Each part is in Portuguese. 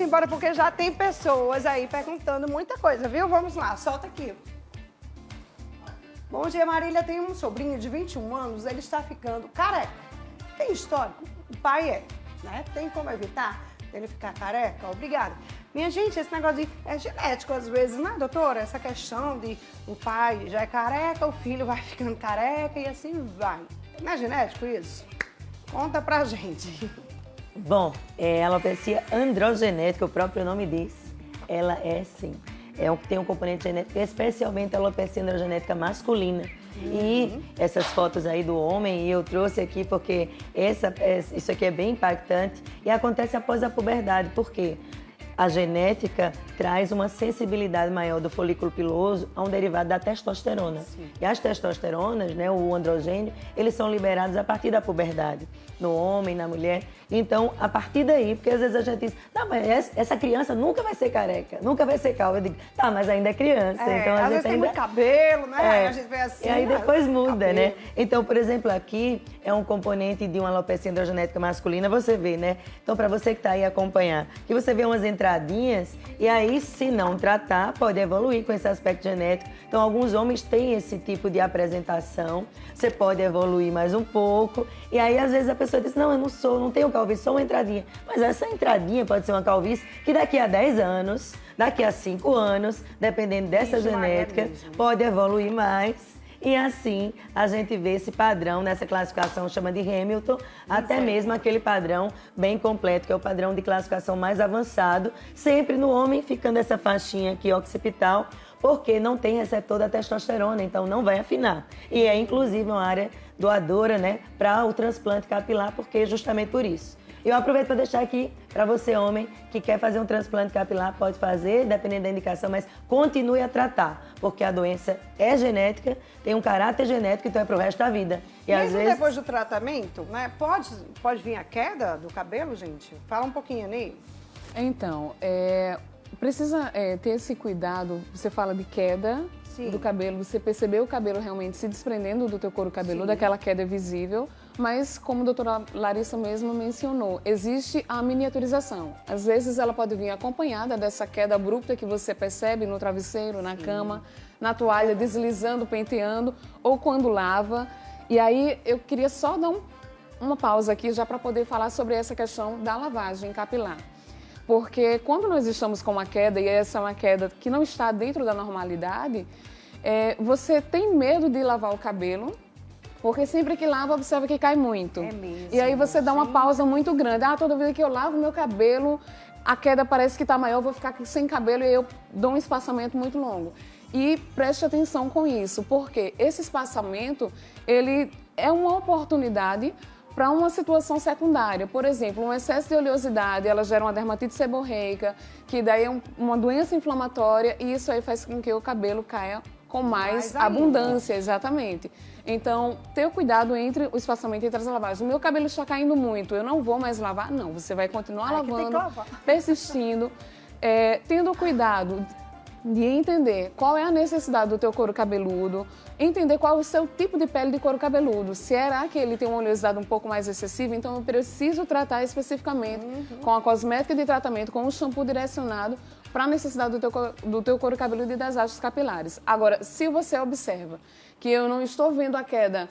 embora porque já tem pessoas aí perguntando muita coisa, viu? Vamos lá, solta aqui. Bom dia, Marília. Tem um sobrinho de 21 anos, ele está ficando careca. Tem histórico? O pai é, né? Tem como evitar ele ficar careca? Obrigada. Minha gente, esse negócio é genético às vezes, né, doutora? Essa questão de o pai já é careca, o filho vai ficando careca e assim vai. Não é genético isso? Conta pra gente. Bom, a alopecia androgenética, o próprio nome diz, ela é sim. Tem um componente genético, especialmente a alopecia androgenética masculina. E essas fotos aí do homem, eu trouxe aqui porque isso aqui é bem impactante e acontece após a puberdade. Por quê? A genética traz uma sensibilidade maior do folículo piloso a um derivado da testosterona. Sim. E as testosteronas, né, o androgênio, eles são liberados a partir da puberdade, no homem, na mulher. Então, a partir daí, porque às vezes a gente diz, não, mas essa criança nunca vai ser careca, nunca vai ser calva. Eu digo, tá, mas ainda é criança. Então, às vezes tem muito cabelo, né? A gente vê assim. E aí depois muda, né? Então, por exemplo, aqui é um componente de uma alopecia androgenética masculina, você vê, né? Então, para você que está aí acompanhar, que você vê umas entradinhas, e aí, se não tratar, pode evoluir com esse aspecto genético. Então, alguns homens têm esse tipo de apresentação, você pode evoluir mais um pouco, e aí, às vezes, a pessoa diz, não, eu não tenho calvície, só uma entradinha. Mas essa entradinha pode ser uma calvície que daqui a 10 anos, daqui a 5 anos, dependendo dessa genética, pode evoluir mais. E assim, a gente vê esse padrão nessa classificação, chama de Hamilton, até mesmo aquele padrão bem completo, que é o padrão de classificação mais avançado, sempre no homem ficando essa faixinha aqui occipital, porque não tem receptor da testosterona, então não vai afinar. E é inclusive uma área doadora, né, para o transplante capilar, porque justamente por isso. Eu aproveito para deixar aqui para você, homem, que quer fazer um transplante capilar, pode fazer, dependendo da indicação, mas continue a tratar, porque a doença é genética, tem um caráter genético, então é para o resto da vida. E mesmo às vezes, depois do tratamento, né, pode vir a queda do cabelo, gente? Fala um pouquinho, Ney. Então, precisa ter esse cuidado, você fala de queda do cabelo, você percebeu o cabelo realmente se desprendendo do teu couro cabeludo, aquela queda é visível, mas como a doutora Larissa mesmo mencionou, existe a miniaturização. Às vezes ela pode vir acompanhada dessa queda abrupta que você percebe no travesseiro, na cama, na toalha, deslizando, penteando, ou quando lava. E aí eu queria só dar uma pausa aqui já para poder falar sobre essa questão da lavagem capilar. Porque quando nós estamos com uma queda, e essa é uma queda que não está dentro da normalidade, você tem medo de lavar o cabelo, porque sempre que lava, observa que cai muito. É mesmo. E aí você dá uma pausa muito grande. Toda vez que eu lavo meu cabelo, a queda parece que está maior, eu vou ficar sem cabelo e aí eu dou um espaçamento muito longo. E preste atenção com isso, porque esse espaçamento, ele é uma oportunidade para uma situação secundária. Por exemplo, um excesso de oleosidade, ela gera uma dermatite seborreica, que daí é uma doença inflamatória e isso aí faz com que o cabelo caia com mais abundância, exatamente. Então, ter cuidado entre o espaçamento entre as lavagens. O meu cabelo está caindo muito, eu não vou mais lavar? Não, você vai continuar lavando, persistindo, tendo cuidado de entender qual é a necessidade do teu couro cabeludo, entender qual é o seu tipo de pele de couro cabeludo. Será que ele tem uma oleosidade um pouco mais excessiva? Então eu preciso tratar especificamente com a cosmética de tratamento, com um shampoo direcionado para a necessidade do teu couro cabeludo e das hastes capilares. Agora, se você observa que eu não estou vendo a queda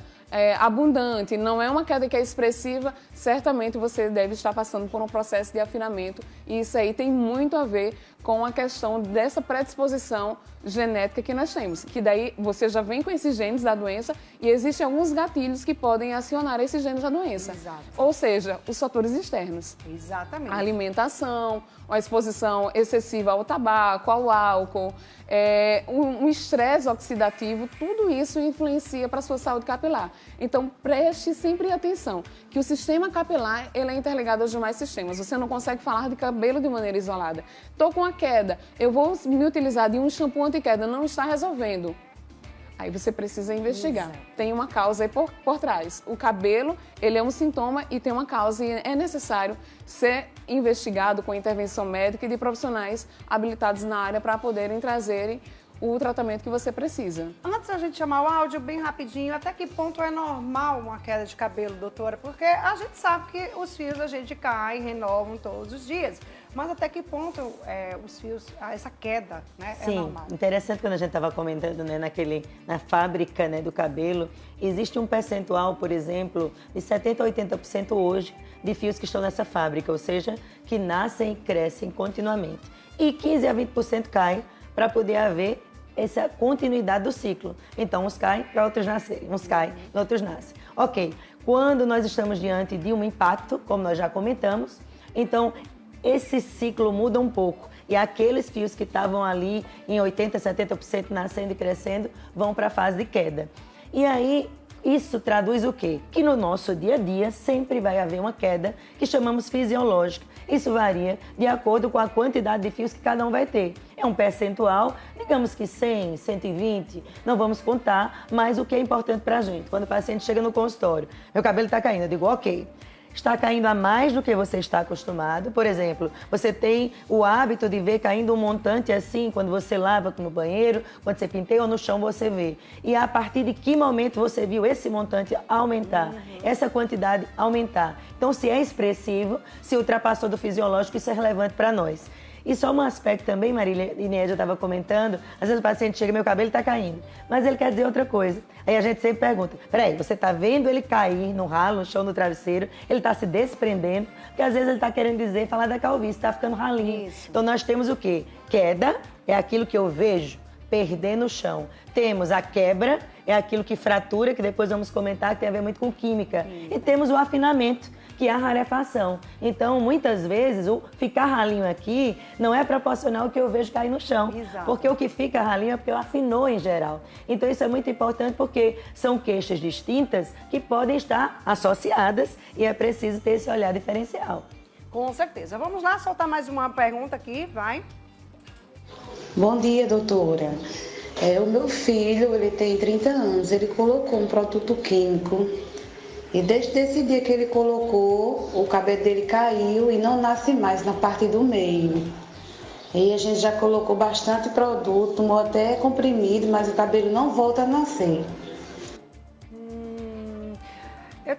abundante, não é uma queda que é expressiva, certamente você deve estar passando por um processo de afinamento e isso aí tem muito a ver com a questão dessa predisposição genética que nós temos, que daí você já vem com esses genes da doença e existem alguns gatilhos que podem acionar esses genes da doença. Exato. Ou seja, os fatores externos. Exatamente. A alimentação, a exposição excessiva ao tabaco, ao álcool, um estresse oxidativo, tudo isso influencia para a sua saúde capilar. Então, preste sempre atenção que o sistema capilar ele é interligado aos demais sistemas. Você não consegue falar de cabelo de maneira isolada. Estou com a queda, eu vou me utilizar de um shampoo anti-queda, não está resolvendo. Aí você precisa investigar. Exato. Tem uma causa aí por trás. O cabelo, ele é um sintoma e tem uma causa e é necessário ser investigado com intervenção médica e de profissionais habilitados na área para poderem trazerem o tratamento que você precisa. Antes da gente chamar o áudio, bem rapidinho, até que ponto é normal uma queda de cabelo, doutora? Porque a gente sabe que os fios a gente cai e renovam todos os dias. mas até que ponto os fios, essa queda, né, é Sim, normal? interessante quando a gente estava comentando, né, na fábrica, né, do cabelo, existe um percentual, por exemplo, de 70% a 80% hoje de fios que estão nessa fábrica, ou seja, que nascem e crescem continuamente. E 15% a 20% caem para poder haver essa continuidade do ciclo. Então, uns caem para outros nascerem, uns caem e outros nascem. Ok, quando nós estamos diante de um impacto, como nós já comentamos, então esse ciclo muda um pouco e aqueles fios que estavam ali em 80%, 70% nascendo e crescendo vão para a fase de queda. E aí, isso traduz o quê? Que no nosso dia a dia sempre vai haver uma queda que chamamos fisiológica. Isso varia de acordo com a quantidade de fios que cada um vai ter. É um percentual, digamos que 100, 120, não vamos contar, mas o que é importante para a gente. Quando o paciente chega no consultório, meu cabelo está caindo, eu digo, ok. Está caindo a mais do que você está acostumado. Por exemplo, você tem o hábito de ver caindo um montante assim, quando você lava no banheiro, quando você penteia ou no chão você vê. E a partir de que momento você viu esse montante aumentar, essa quantidade aumentar? Então, se é expressivo, se ultrapassou do fisiológico, isso é relevante para nós. E só um aspecto também, Marília e Nédia estava comentando, às vezes o paciente chega, meu cabelo está caindo, mas ele quer dizer outra coisa. Aí a gente sempre pergunta, peraí, você está vendo ele cair no ralo, no chão, no travesseiro, ele está se desprendendo, porque às vezes ele está querendo dizer, falar da calvície, está ficando ralinho. Isso. Então nós temos o quê? Queda é aquilo que eu vejo perder no chão. Temos a quebra, é aquilo que fratura, que depois vamos comentar, que tem a ver muito com química. E temos o afinamento, que é a rarefação. Então, muitas vezes, o ficar ralinho aqui não é proporcional ao que eu vejo cair no chão. Exato. Porque o que fica ralinho é porque afinou em geral. Então, isso é muito importante porque são queixas distintas que podem estar associadas e é preciso ter esse olhar diferencial. Com certeza. Vamos lá, soltar mais uma pergunta aqui, vai. Bom dia, doutora. O meu filho, ele tem 30 anos, ele colocou um produto químico e desde esse dia que ele colocou, o cabelo dele caiu e não nasce mais na parte do meio. E a gente já colocou bastante produto, tomou até comprimido, mas o cabelo não volta a nascer.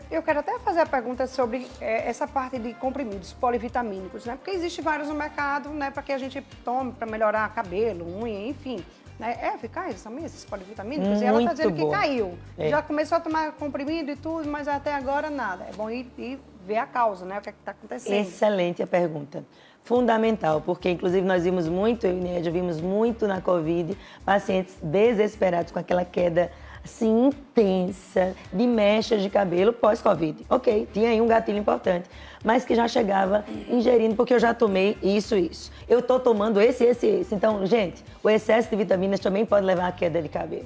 Eu quero até fazer a pergunta sobre essa parte de comprimidos polivitamínicos, né? Porque existe vários no mercado, né? Para que a gente tome, para melhorar cabelo, unha, enfim. Né? É eficaz também esses polivitamínicos? E ela está dizendo que caiu. Já começou a tomar comprimido e tudo, mas até agora nada. É bom ir ver a causa, né? O que é que está acontecendo. Excelente a pergunta. Fundamental, porque inclusive nós vimos muito, eu e Nédia vimos muito na Covid, pacientes desesperados com aquela queda assim intensa de mechas de cabelo pós-Covid. Ok, tinha aí um gatilho importante, mas que já chegava ingerindo, porque eu já tomei isso. Eu estou tomando esse. Então, gente, o excesso de vitaminas também pode levar à queda de cabelo.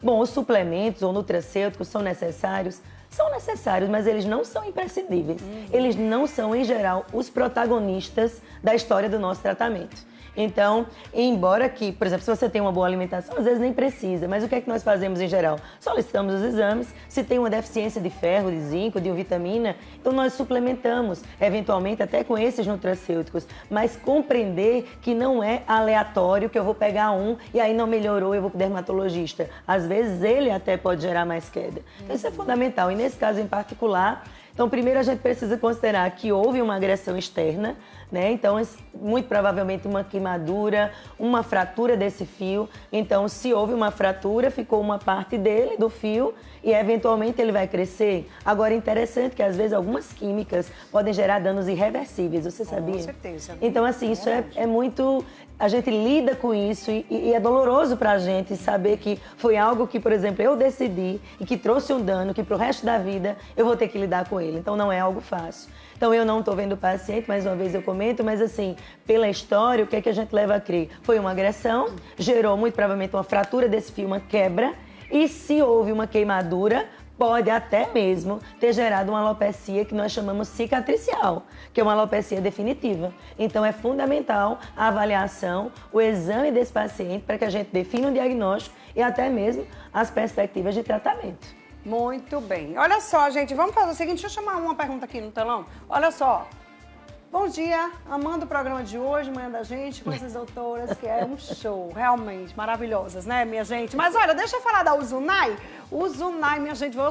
Bom, os suplementos ou nutracêuticos são necessários? São necessários, mas eles não são imprescindíveis. Eles não são, em geral, os protagonistas da história do nosso tratamento. Então, embora que, por exemplo, se você tem uma boa alimentação, às vezes nem precisa, mas o que é que nós fazemos em geral? Solicitamos os exames, se tem uma deficiência de ferro, de zinco, de vitamina, então nós suplementamos, eventualmente até com esses nutracêuticos, mas compreender que não é aleatório que eu vou pegar um e aí não melhorou, eu vou para o dermatologista. Às vezes ele até pode gerar mais queda. Então isso é fundamental e nesse caso em particular, então, primeiro a gente precisa considerar que houve uma agressão externa, né? Então, muito provavelmente uma queimadura, uma fratura desse fio. Então, se houve uma fratura, ficou uma parte dele, do fio, e eventualmente ele vai crescer. Agora, é interessante que às vezes algumas químicas podem gerar danos irreversíveis, você sabia? Com certeza. Então, assim, isso é muito... A gente lida com isso e é doloroso pra gente saber que foi algo que, por exemplo, eu decidi e que trouxe um dano que pro resto da vida eu vou ter que lidar com ele. Então não é algo fácil. Então eu não estou vendo o paciente, mais uma vez eu comento, mas assim, pela história, o que é que a gente leva a crer? Foi uma agressão, gerou muito provavelmente uma fratura desse fio, uma quebra, e se houve uma queimadura, pode até mesmo ter gerado uma alopecia que nós chamamos cicatricial, que é uma alopecia definitiva. Então é fundamental a avaliação, o exame desse paciente para que a gente defina um diagnóstico e até mesmo as perspectivas de tratamento. Muito bem. Olha só, gente, vamos fazer o seguinte, deixa eu chamar uma pergunta aqui no telão. Olha só. Bom dia, amando o programa de hoje, manhã da gente, com essas doutoras, que é um show, realmente, maravilhosas, né, minha gente? Mas olha, deixa eu falar da Uzunai. Uzunai, minha gente, você